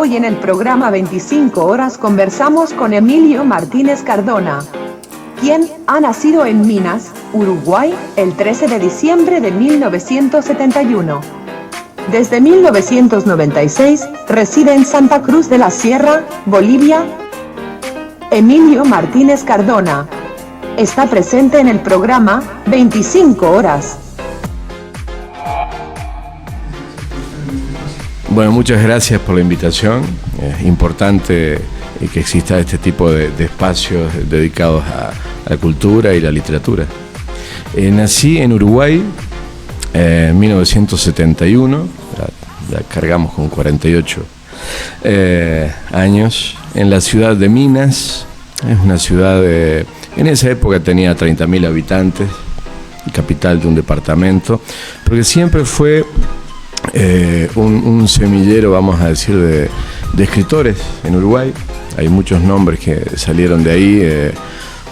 Hoy en el programa 25 horas conversamos con Emilio Martínez Cardona, quien ha nacido en Minas, Uruguay, el 13 de diciembre de 1971. Desde 1996 reside en Santa Cruz de la Sierra, Bolivia. Emilio Martínez Cardona está presente en el programa 25 horas. Bueno, muchas gracias por la invitación. Es importante que exista este tipo de espacios dedicados a la cultura y la literatura. Nací en Uruguay en 1971, ya cargamos con 48 años, en la ciudad de Minas. Es una ciudad, en esa época tenía 30.000 habitantes, capital de un departamento, porque siempre fue un semillero, vamos a decir, de escritores en Uruguay. Hay muchos nombres que salieron de ahí,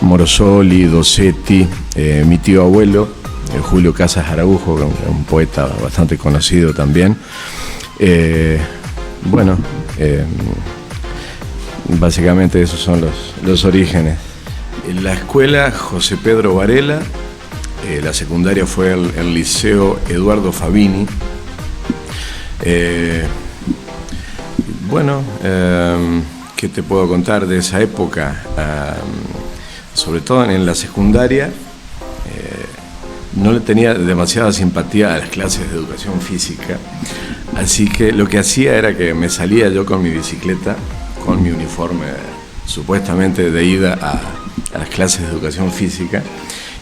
Morosoli, Dossetti, mi tío abuelo, Julio Casas Araujo, un poeta bastante conocido también. Básicamente esos son los orígenes. En la escuela José Pedro Varela, la secundaria fue el Liceo Eduardo Fabini. ¿Qué te puedo contar de esa época? Sobre todo en la secundaria, no le tenía demasiada simpatía a las clases de educación física, así que lo que hacía era que me salía yo con mi bicicleta, con mi uniforme supuestamente de ida a las clases de educación física,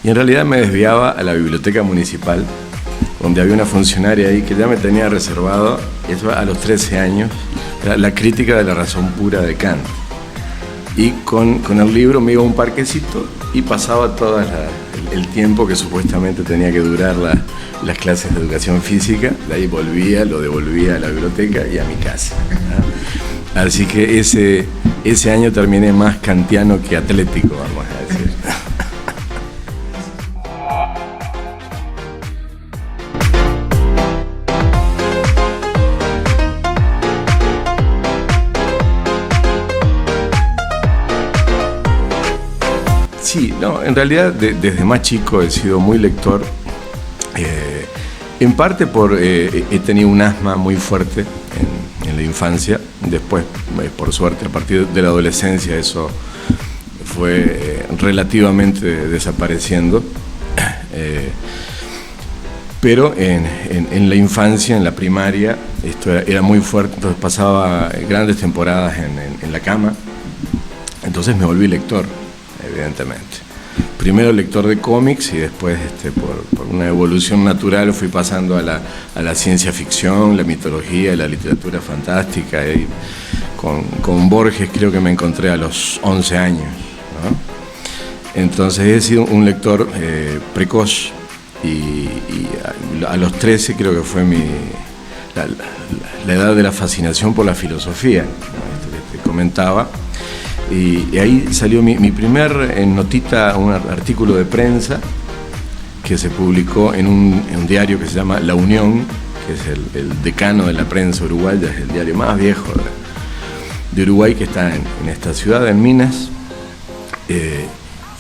y en realidad me desviaba a la biblioteca municipal, donde había una funcionaria ahí que ya me tenía reservado, eso a los 13 años, la crítica de la razón pura de Kant. Y con el libro me iba a un parquecito y pasaba todo el tiempo que supuestamente tenía que durar las clases de educación física. De ahí lo devolvía a la biblioteca y a mi casa, ¿no? Así que ese año terminé más kantiano que atlético, vamos a decir. Sí, no, en realidad desde más chico he sido muy lector, en parte he tenido un asma muy fuerte en la infancia. Después, por suerte, a partir de la adolescencia eso fue relativamente desapareciendo, pero en la infancia, en la primaria, esto era muy fuerte. Entonces pasaba grandes temporadas en la cama, entonces me volví lector, evidentemente. Primero lector de cómics y después por una evolución natural fui pasando a la ciencia ficción, la mitología, la literatura fantástica. Y con Borges creo que me encontré a los 11 años, ¿no? Entonces he sido un lector precoz y a los 13 creo que fue la edad de la fascinación por la filosofía, ¿no? Esto que te comentaba. Y ahí salió mi primer notita, un artículo de prensa que se publicó en un diario que se llama La Unión, que es el decano de la prensa uruguaya, es el diario más viejo de Uruguay, que está en esta ciudad, en Minas,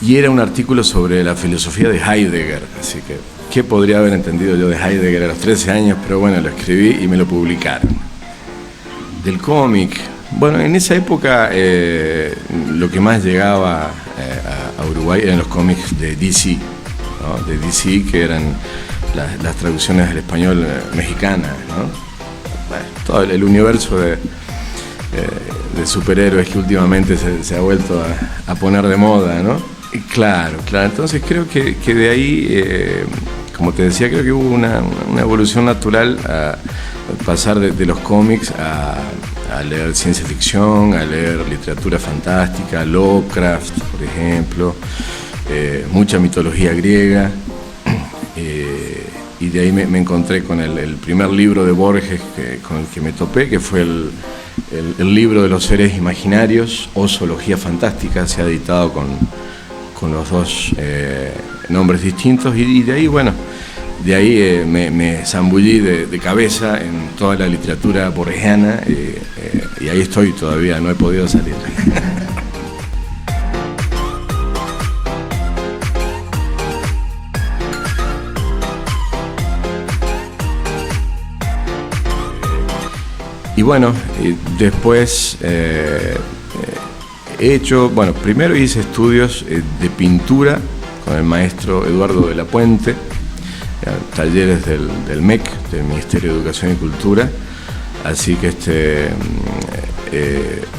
y era un artículo sobre la filosofía de Heidegger. Así que, ¿qué podría haber entendido yo de Heidegger a los 13 años? Pero bueno, lo escribí y me lo publicaron. Del cómic, bueno, en esa época lo que más llegaba a Uruguay eran los cómics de DC, ¿no? De DC, que eran las traducciones al español mexicanas, ¿no? Bueno, todo el universo de superhéroes que últimamente se ha vuelto a poner de moda, ¿no? Y claro, entonces creo que de ahí, como te decía, creo que hubo una evolución natural a pasar de los cómics a leer ciencia ficción, a leer literatura fantástica, Lovecraft, por ejemplo, mucha mitología griega, y de ahí me encontré con el primer libro de Borges con el que me topé, que fue el libro de los seres imaginarios, o Zoología Fantástica. Se ha editado con los dos nombres distintos, y de ahí, bueno, de ahí me zambullí de cabeza en toda la literatura borgiana y ahí estoy todavía, no he podido salir. Y bueno, después he hecho, bueno, primero hice estudios de pintura con el maestro Eduardo de la Puente, talleres del MEC, del Ministerio de Educación y Cultura, así que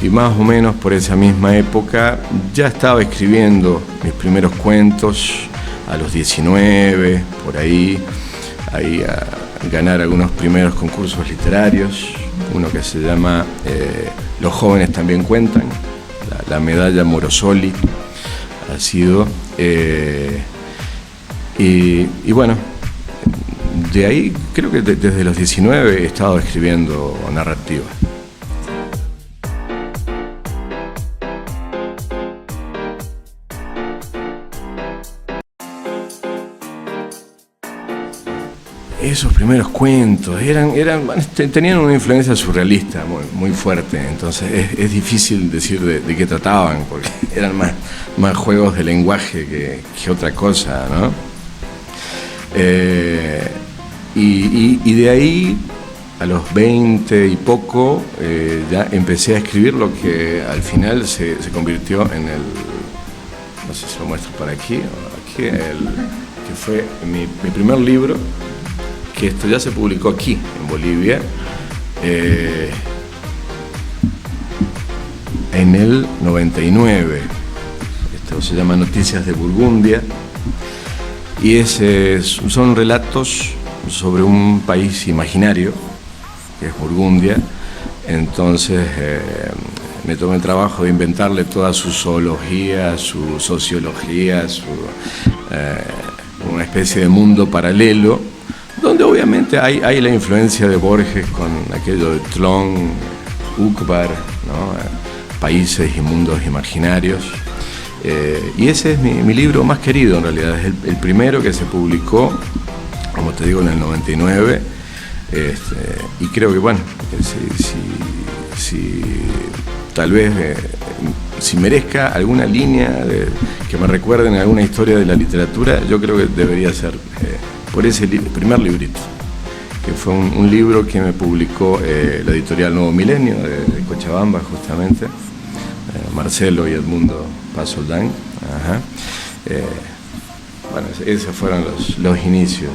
y más o menos por esa misma época ya estaba escribiendo mis primeros cuentos a los 19, por ahí a ganar algunos primeros concursos literarios, uno que se llama Los jóvenes también cuentan, la medalla Morosoli ha sido, y bueno, de ahí creo que desde los 19 he estado escribiendo narrativa. Esos primeros cuentos tenían una influencia surrealista muy fuerte, entonces es difícil decir de qué trataban, porque eran más juegos de lenguaje que otra cosa, ¿no? Y de ahí, a los 20 y poco, ya empecé a escribir lo que al final se convirtió en no sé si lo muestro por aquí, que fue mi primer libro, que esto ya se publicó aquí, en Bolivia, en el 99. Esto se llama Noticias de Burgundia, y son relatos sobre un país imaginario, que es Burgundia. Entonces me tomé el trabajo de inventarle toda su zoología, su sociología, una especie de mundo paralelo, donde obviamente hay la influencia de Borges con aquello de Tlön, Uqbar, ¿no? Países y mundos imaginarios. Y ese es mi libro más querido, en realidad. Es el primero que se publicó, como te digo, en el 99. Y creo que, bueno, si tal vez si merezca alguna línea que me recuerden alguna historia de la literatura, yo creo que debería ser por ese primer librito, que fue un libro que me publicó la editorial Nuevo Milenio de Cochabamba, justamente, Marcelo y Edmundo Pasoldán. Ajá. Bueno, esos fueron los inicios.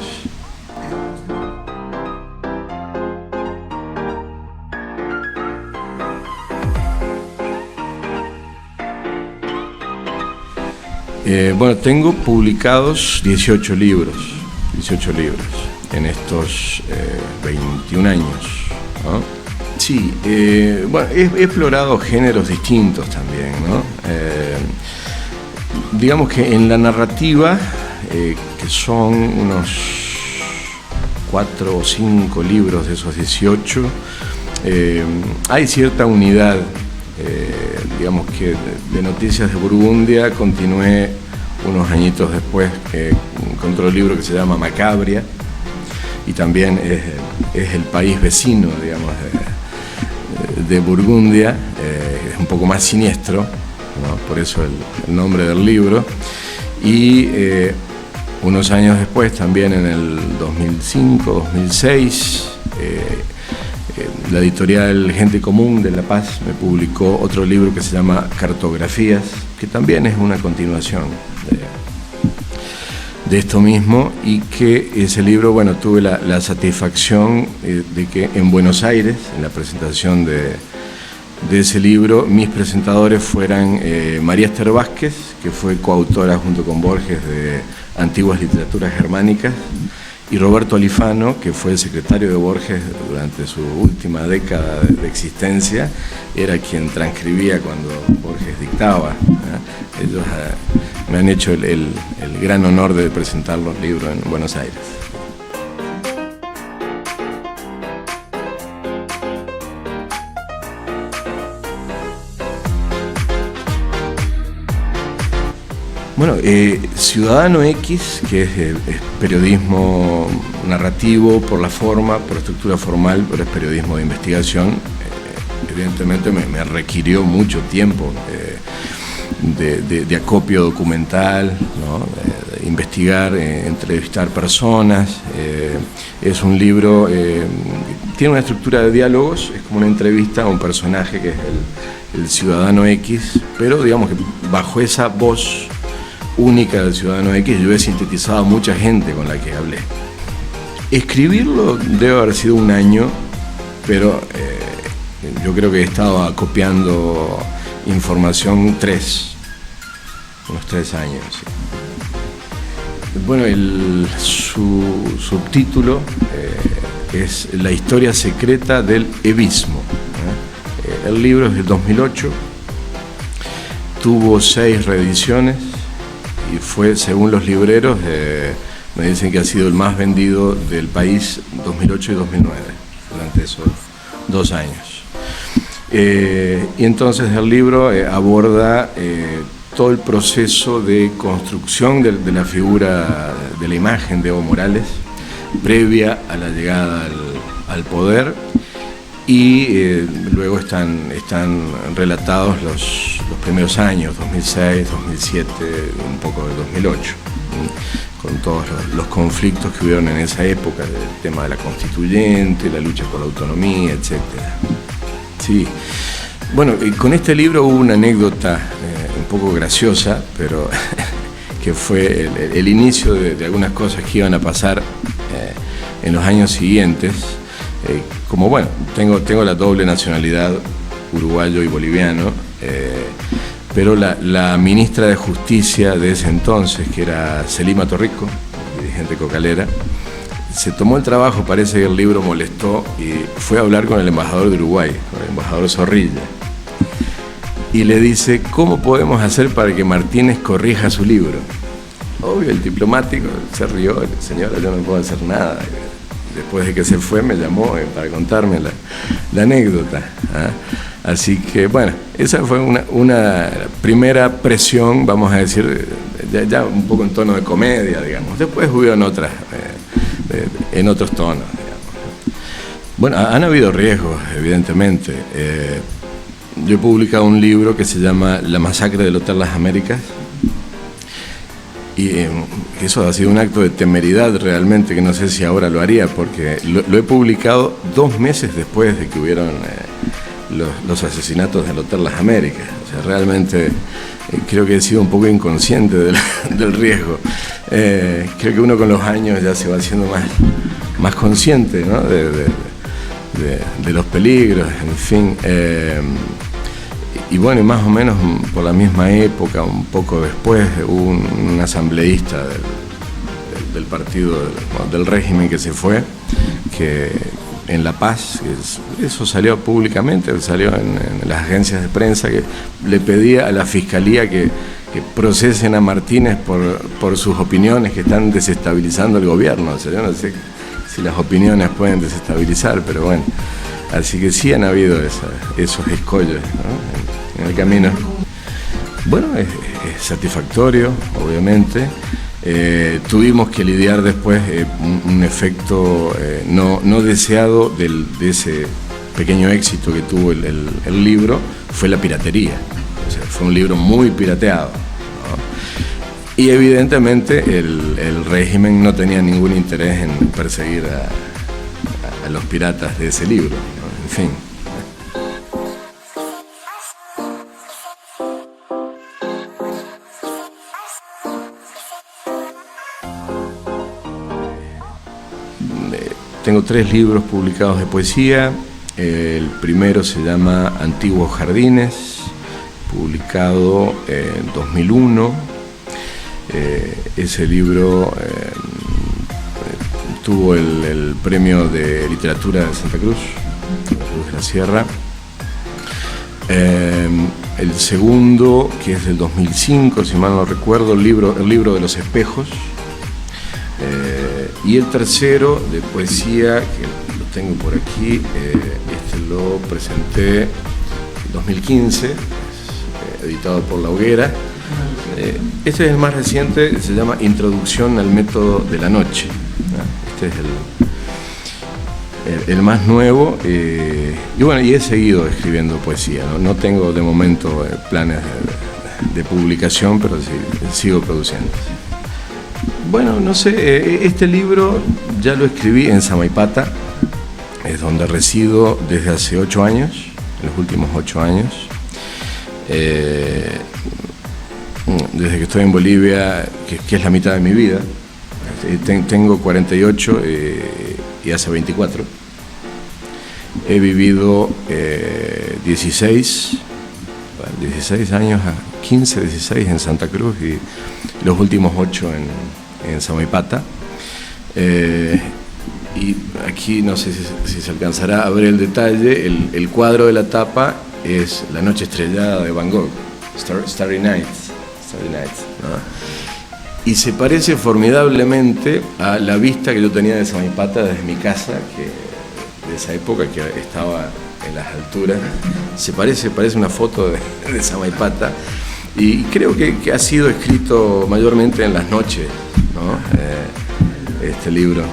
Bueno, tengo publicados 18 libros en estos 21 años, ¿no? Sí, bueno, he explorado géneros distintos también, ¿no? Digamos que en la narrativa, que son unos 4 o 5 libros de esos 18, hay cierta unidad. Digamos que de Noticias de Burgundia continué unos añitos después con otro libro que se llama Macabria, y también es el país vecino, digamos, de Burgundia, es un poco más siniestro, ¿no? Por eso el nombre del libro. Y unos años después, también en el 2005-2006, la editorial Gente Común de La Paz me publicó otro libro que se llama Cartografías, que también es una continuación de esto mismo, y que ese libro, bueno, tuve la satisfacción de que en Buenos Aires, en la presentación de ese libro, mis presentadores fueran María Esther Vázquez, que fue coautora junto con Borges de Antiguas Literaturas Germánicas, y Roberto Alifano, que fue el secretario de Borges durante su última década de existencia, era quien transcribía cuando Borges dictaba, ¿eh? Ellos me han hecho el gran honor de presentar los libros en Buenos Aires. Bueno, Ciudadano X, que es periodismo narrativo por la forma, por estructura formal, pero es periodismo de investigación, evidentemente me requirió mucho tiempo de acopio documental, ¿no? De investigar, entrevistar personas. Es un libro, tiene una estructura de diálogos, es como una entrevista a un personaje que es el Ciudadano X, pero digamos que bajo esa voz única del Ciudadano X yo he sintetizado a mucha gente con la que hablé. Escribirlo debe haber sido un año, pero yo creo que he estado acopiando información unos 3 años. Sí. Bueno, su subtítulo es La historia secreta del evismo. El libro es del 2008, tuvo 6 reediciones y fue, según los libreros, me dicen que ha sido el más vendido del país 2008 y 2009, durante esos 2 años. Y entonces el libro aborda todo el proceso de construcción de la figura, de la imagen de Evo Morales, previa a la llegada al poder, y luego están relatados los primeros años, 2006, 2007, un poco de 2008, con todos los conflictos que hubieron en esa época, el tema de la constituyente, la lucha por la autonomía, etc. Sí. Bueno, con este libro hubo una anécdota un poco graciosa, pero que fue el inicio de algunas cosas que iban a pasar en los años siguientes. Como bueno, tengo la doble nacionalidad, uruguayo y boliviano, pero la ministra de Justicia de ese entonces, que era Celima Torrico, dirigente cocalera, se tomó el trabajo, parece que el libro molestó, y fue a hablar con el embajador de Uruguay, con el embajador Zorrilla, y le dice: ¿cómo podemos hacer para que Martínez corrija su libro? Obvio, el diplomático se rió: señora, yo no puedo hacer nada. Después de que se fue me llamó para contarme la anécdota, ¿eh? Así que bueno, esa fue una primera presión, vamos a decir, ya un poco en tono de comedia, digamos. Después hubo en otros tonos, digamos. Bueno, han habido riesgos, evidentemente. Yo he publicado un libro que se llama La masacre del Hotel Las Américas, y eso ha sido un acto de temeridad realmente, que no sé si ahora lo haría, porque lo he publicado 2 meses después de que hubieron los asesinatos del Hotel Las Américas. O sea, realmente creo que he sido un poco inconsciente del riesgo. Creo que uno con los años ya se va haciendo más consciente, ¿no? de los peligros, en fin. Y bueno, y más o menos por la misma época, un poco después, hubo un asambleísta del partido del régimen que se fue, que en La Paz, eso salió públicamente, salió en las agencias de prensa, que le pedía a la fiscalía que procesen a Martínez por sus opiniones que están desestabilizando el gobierno. O sea, yo no sé si las opiniones pueden desestabilizar, pero bueno, así que sí han habido esos escollos, ¿no? En el camino. Bueno, es satisfactorio, obviamente. Tuvimos que lidiar después un efecto no deseado de ese pequeño éxito que tuvo el libro, fue la piratería. O sea, fue un libro muy pirateado, ¿no? Y evidentemente el régimen no tenía ningún interés en perseguir a los piratas de ese libro, ¿no? En fin. Tengo 3 libros publicados de poesía. El primero se llama Antiguos Jardines, publicado en 2001. Ese libro tuvo el premio de literatura de Santa Cruz de la Sierra. El segundo, que es del 2005, si mal no recuerdo, el libro de los espejos. Y el tercero, de poesía, que lo tengo por aquí, lo presenté en 2015, editado por La Hoguera, Este es el más reciente, se llama Introducción al método de la noche. Este es el más nuevo. Y bueno, y he seguido escribiendo poesía. No tengo de momento planes de publicación, pero sí, sigo produciendo. Bueno, no sé, este libro ya lo escribí en Samaipata, es donde resido desde hace 8 años, los últimos 8 años. Desde que estoy en Bolivia, que es la mitad de mi vida. Tengo 48 y hace 24. He vivido 16 años, 15, 16 en Santa Cruz y los últimos 8 en Samaipata. Y aquí no sé si se alcanzará a ver el detalle. El cuadro de la tapa es La noche estrellada de Van Gogh, Starry Nights, ¿no? Y se parece formidablemente a la vista que yo tenía de Samaipata desde mi casa, de esa época que estaba en las alturas. Se parece una foto de Samaipata, y creo que ha sido escrito mayormente en las noches, ¿no? Este libro.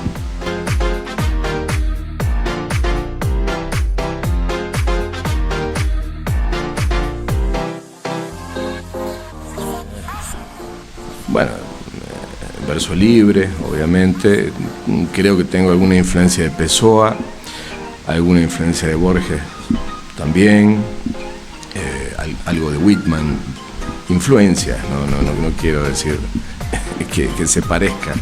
Bueno, verso libre, obviamente. Creo que tengo alguna influencia de Pessoa, alguna influencia de Borges también, algo de Whitman, influencias, no quiero decir que se parezca.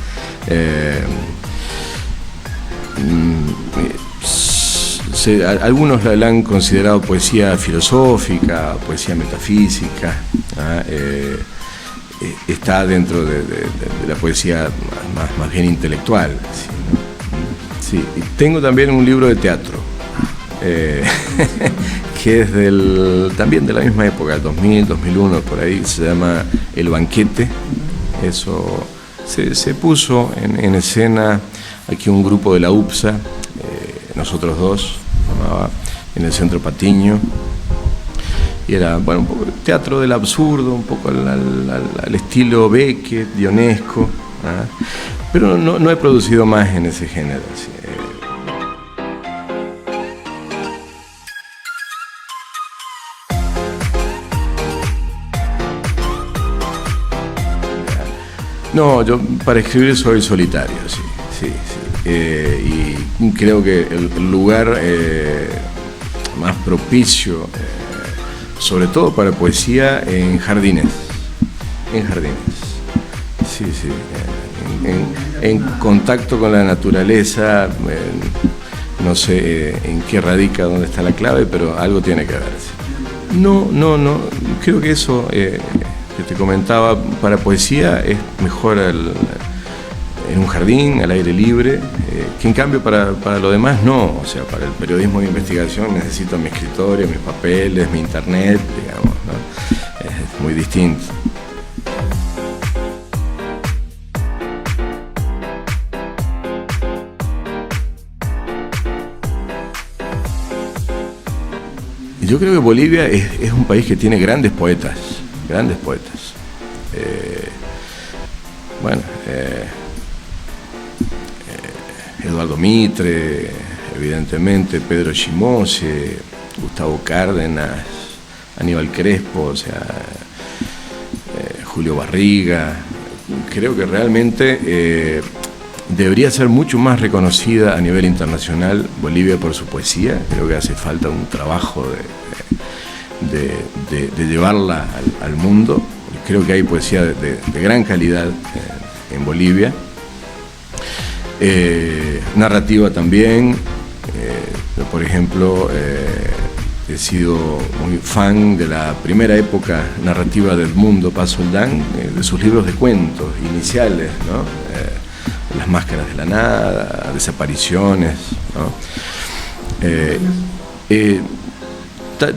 Algunos la han considerado poesía filosófica, poesía metafísica, está dentro de la poesía más bien intelectual. ¿Sí, no? Sí, y tengo también un libro de teatro, que es también de la misma época, 2000, 2001, por ahí, se llama El Banquete. Eso se puso en escena aquí un grupo de la UPSA, nosotros dos, llamaba, en el Centro Patiño. Y era, bueno, un poco el teatro del absurdo, un poco al estilo Beckett, Ionesco, pero no he producido más en ese género. ¿Sí? No, yo para escribir soy solitario, sí. Y creo que el lugar más propicio, sobre todo para poesía, en jardines. Sí. En contacto con la naturaleza, no sé en qué radica, dónde está la clave, pero algo tiene que ver. No, creo que eso que te comentaba, para poesía es mejor en un jardín, al aire libre, que en cambio para lo demás no. O sea, para el periodismo de investigación necesito mi escritorio, mis papeles, mi internet, digamos, ¿no? Es muy distinto. Yo creo que Bolivia es un país que tiene grandes poetas. Eduardo Mitre, evidentemente, Pedro Chimose, Gustavo Cárdenas, Aníbal Crespo, o sea, Julio Barriga. Creo que realmente debería ser mucho más reconocida a nivel internacional Bolivia por su poesía. Creo que hace falta un trabajo de llevarla al mundo. Creo que hay poesía de gran calidad en Bolivia. Narrativa también. Por ejemplo, he sido muy fan de la primera época narrativa del Mundo Paz Soldán, de sus libros de cuentos iniciales, ¿no? Las máscaras de la nada, Desapariciones, ¿no?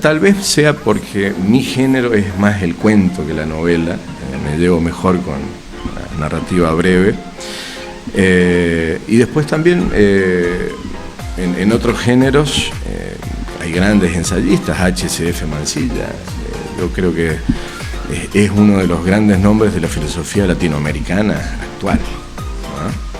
Tal vez sea porque mi género es más el cuento que la novela, me llevo mejor con la narrativa breve. Y después también en otros géneros hay grandes ensayistas, HCF Mansilla. Yo creo que es uno de los grandes nombres de la filosofía latinoamericana actual, ¿no?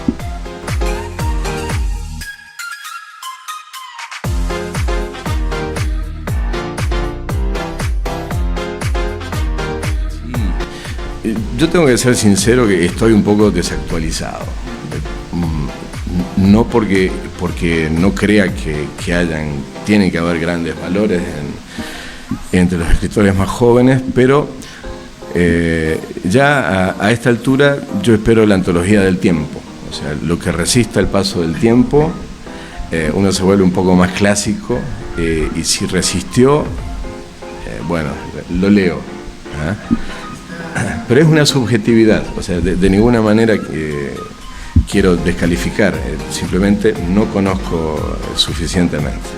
Yo tengo que ser sincero que estoy un poco desactualizado. No porque no crea que tienen que haber grandes valores entre los escritores más jóvenes, pero ya a esta altura yo espero la antología del tiempo. O sea, lo que resista el paso del tiempo, uno se vuelve un poco más clásico, y si resistió, bueno, lo leo, ¿eh? Pero es una subjetividad, o sea, de ninguna manera quiero descalificar, simplemente no conozco suficientemente.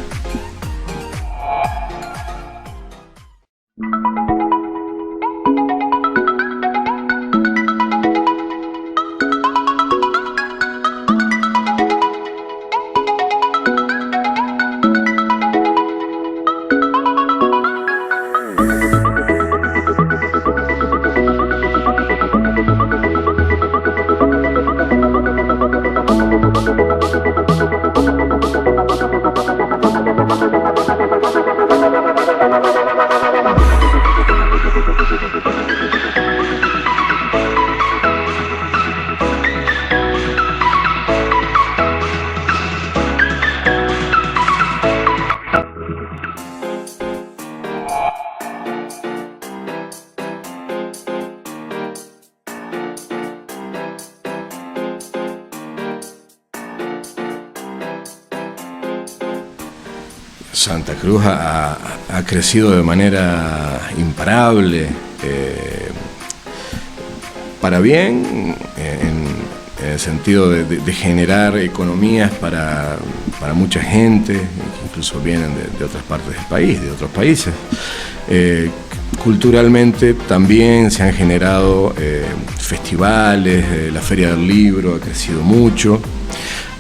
Santa Cruz ha crecido de manera imparable, para bien, en el sentido de generar economías para mucha gente, que incluso vienen de otras partes del país, de otros países. Culturalmente también se han generado festivales, la Feria del Libro ha crecido mucho,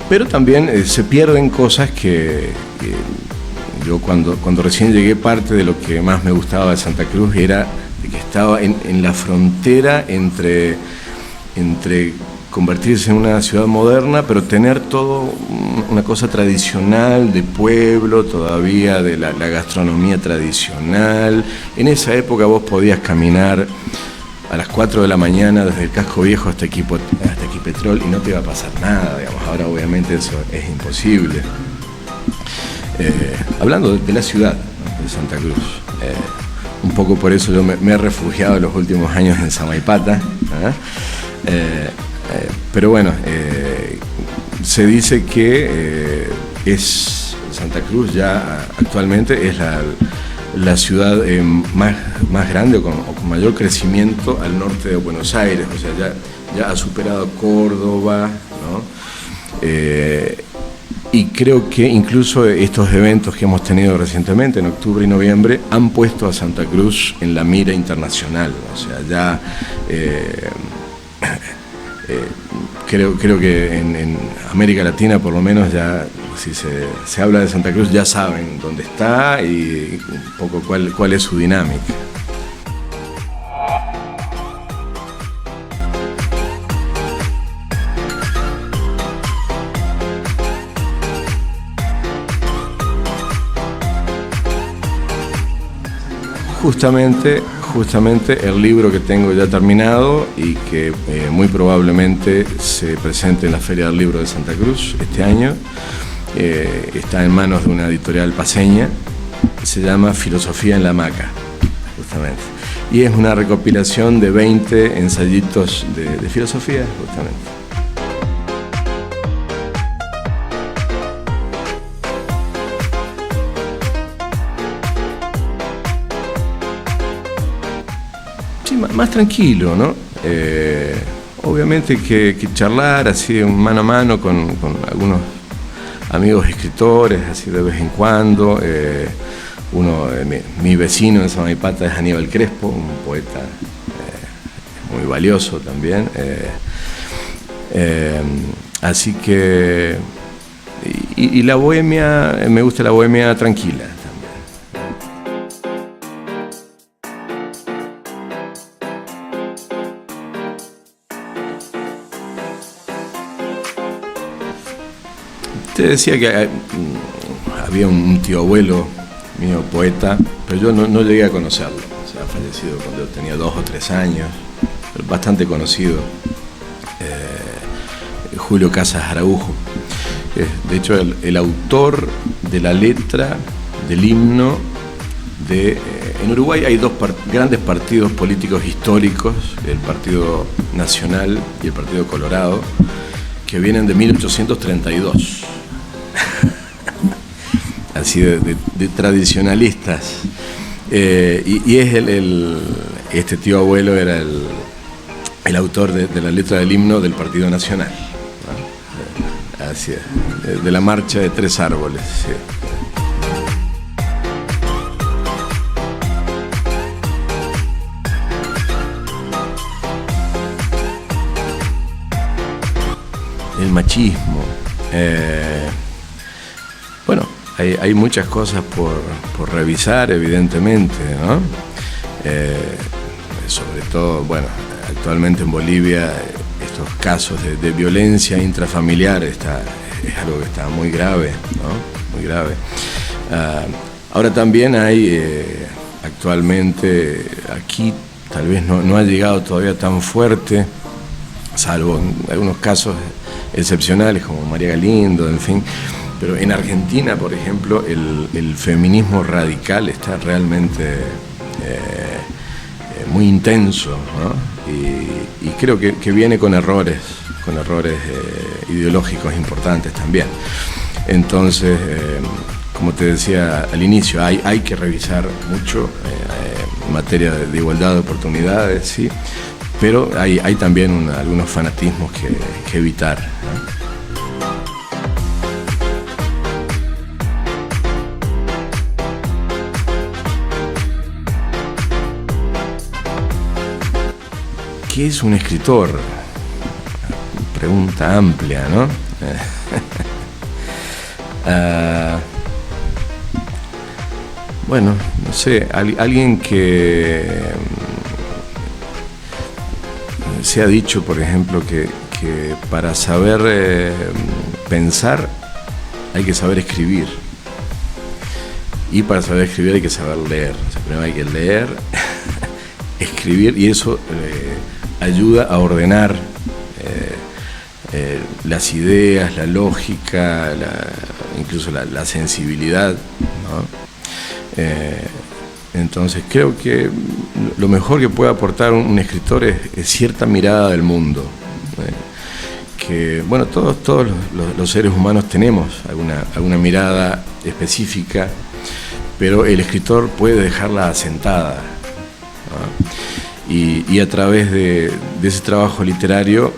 pero también se pierden cosas que yo cuando recién llegué, parte de lo que más me gustaba de Santa Cruz era de que estaba en la frontera entre convertirse en una ciudad moderna, pero tener todo una cosa tradicional de pueblo, todavía de la gastronomía tradicional. En esa época vos podías caminar a las 4 de la mañana desde el Casco Viejo hasta Equipetrol y no te iba a pasar nada, digamos. Ahora obviamente eso es imposible. Hablando de la ciudad, ¿no?, de Santa Cruz, un poco por eso yo me he refugiado en los últimos años en Samaipata, pero bueno, se dice que Santa Cruz ya actualmente es la ciudad más grande o con mayor crecimiento al norte de Buenos Aires, o sea, ya ha superado Córdoba, ¿no? Y creo que incluso estos eventos que hemos tenido recientemente, en octubre y noviembre, han puesto a Santa Cruz en la mira internacional. O sea, ya creo que en América Latina, por lo menos, ya si se habla de Santa Cruz, ya saben dónde está y un poco cuál es su dinámica. Justamente el libro que tengo ya terminado y que muy probablemente se presente en la Feria del Libro de Santa Cruz este año, está en manos de una editorial paceña, se llama Filosofía en la Hamaca, justamente. Y es una recopilación de 20 ensayitos de filosofía, justamente. Más tranquilo, ¿no? Obviamente que charlar así mano a mano con algunos amigos escritores, así de vez en cuando. Mi vecino en Samaipata es Aníbal Crespo, un poeta muy valioso también. Así que... Y la bohemia, me gusta la bohemia tranquila. Te decía que había un tío abuelo mío, poeta, pero yo no llegué a conocerlo. O sea, ha fallecido cuando yo tenía 2 o 3 años, pero bastante conocido. Julio Casas Araujo. De hecho, el autor de la letra del himno en Uruguay hay 2 grandes partidos políticos históricos, el Partido Nacional y el Partido Colorado, que vienen de 1832. Así de tradicionalistas. Y es este tío abuelo era el autor de la letra del himno del Partido Nacional, ¿no? Así es, de la marcha de 3 árboles. Sí. El machismo. Bueno, hay muchas cosas por revisar, evidentemente, ¿no? Sobre todo, bueno, actualmente en Bolivia estos casos de violencia intrafamiliar es algo que está muy grave, ¿no? Muy grave. Ahora también hay actualmente aquí, tal vez no ha llegado todavía tan fuerte, salvo en algunos casos excepcionales como María Galindo, en fin. Pero en Argentina, por ejemplo, el feminismo radical está realmente muy intenso, ¿no? Y creo que viene con errores ideológicos importantes también. Entonces, como te decía al inicio, hay que revisar mucho en materia de igualdad de oportunidades, ¿sí? Pero hay también algunos fanatismos que evitar, ¿no? ¿Qué es un escritor? Pregunta amplia, ¿no? Bueno, no sé, alguien que se ha dicho, por ejemplo, que para saber pensar hay que saber escribir. Y para saber escribir hay que saber leer. O sea, primero hay que leer, escribir, y eso ayuda a ordenar las ideas, la lógica, incluso la sensibilidad, ¿no? Entonces creo que lo mejor que puede aportar un escritor es cierta mirada del mundo, que bueno, todos los seres humanos tenemos alguna mirada específica, pero el escritor puede dejarla asentada, ¿no? Y a través de ese trabajo literario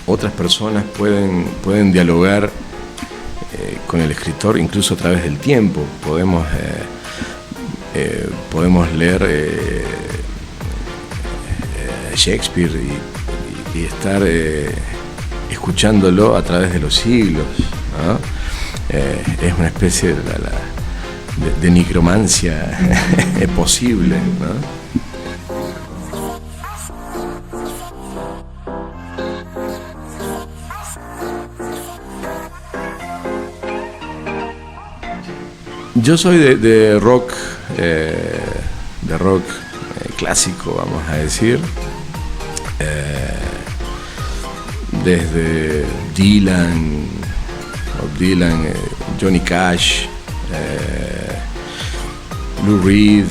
otras personas pueden dialogar con el escritor, incluso a través del tiempo. Podemos leer Shakespeare y estar escuchándolo a través de los siglos, ¿no? Es una especie de necromancia posible, ¿no? Yo soy de rock, clásico, vamos a decir, desde Dylan, Johnny Cash, Lou Reed,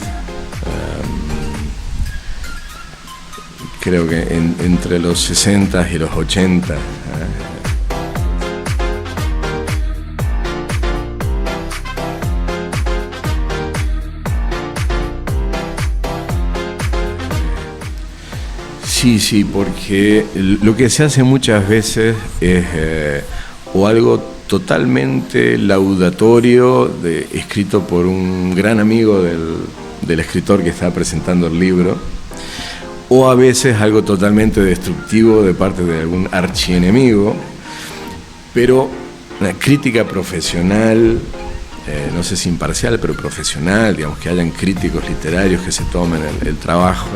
creo que entre los 60 y los 80. Sí, porque lo que se hace muchas veces es o algo totalmente laudatorio, escrito por un gran amigo del escritor que está presentando el libro, o a veces algo totalmente destructivo de parte de algún archienemigo, pero una crítica profesional, no sé si imparcial, pero profesional, digamos, que hayan críticos literarios que se tomen el trabajo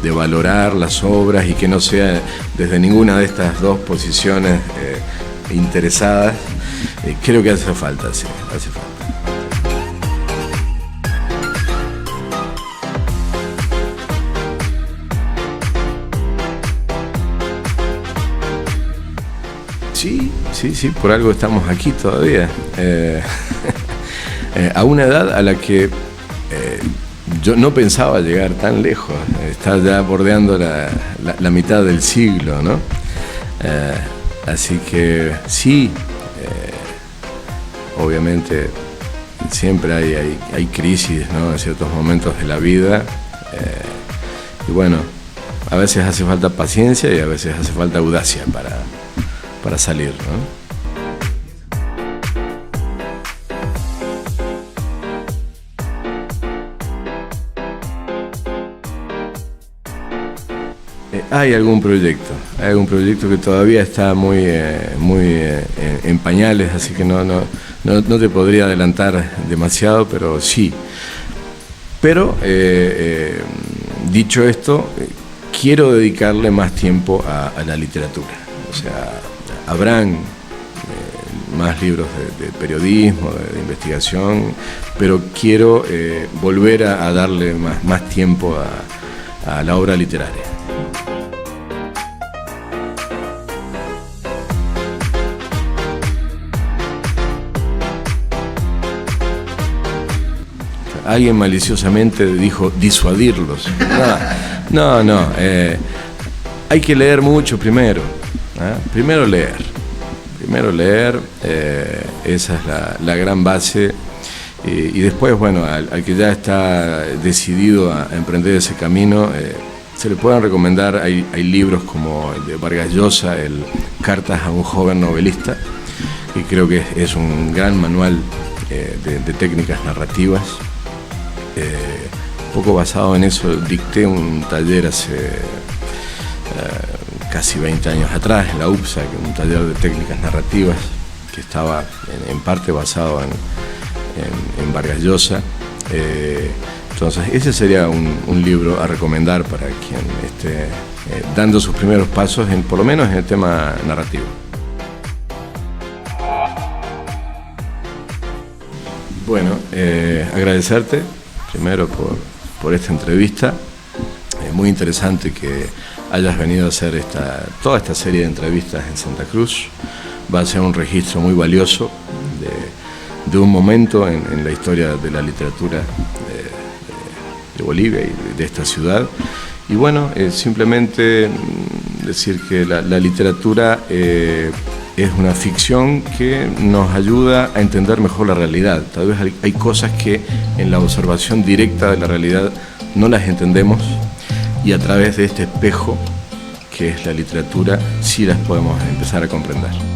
de valorar las obras y que no sea desde ninguna de estas dos posiciones interesadas. Creo que hace falta, sí, hace falta. Sí, por algo estamos aquí todavía. A una edad a la que yo no pensaba llegar tan lejos. Está ya bordeando la mitad del siglo, ¿no? Así que sí, obviamente siempre hay crisis, ¿no? En ciertos momentos de la vida. Y bueno, a veces hace falta paciencia y a veces hace falta audacia para salir, ¿no? Hay algún proyecto que todavía está muy en pañales, así que no te podría adelantar demasiado, pero sí. Pero dicho esto, quiero dedicarle más tiempo a la literatura. O sea, habrán más libros de periodismo, de investigación, pero quiero volver a darle más tiempo a la obra literaria. Alguien maliciosamente dijo disuadirlos. No. Hay que leer mucho primero. Primero leer, esa es la gran base. Y después, bueno, al que ya está decidido a emprender ese camino, se le pueden recomendar, hay libros como el de Vargas Llosa, el Cartas a un joven novelista, y creo que es un gran manual de técnicas narrativas. Un poco basado en eso, dicté un taller hace casi 20 años atrás en la UPSA, que es un taller de técnicas narrativas que estaba en parte basado en Vargas Llosa. Entonces ese sería un libro a recomendar para quien esté dando sus primeros pasos, por lo menos en el tema narrativo. Bueno, agradecerte primero por esta entrevista. Es muy interesante que hayas venido a hacer toda esta serie de entrevistas en Santa Cruz. Va a ser un registro muy valioso de un momento en la historia de la literatura de Bolivia y de esta ciudad. Y bueno, simplemente decir que la literatura es una ficción que nos ayuda a entender mejor la realidad. Tal vez hay cosas que en la observación directa de la realidad no las entendemos, y a través de este espejo que es la literatura sí las podemos empezar a comprender.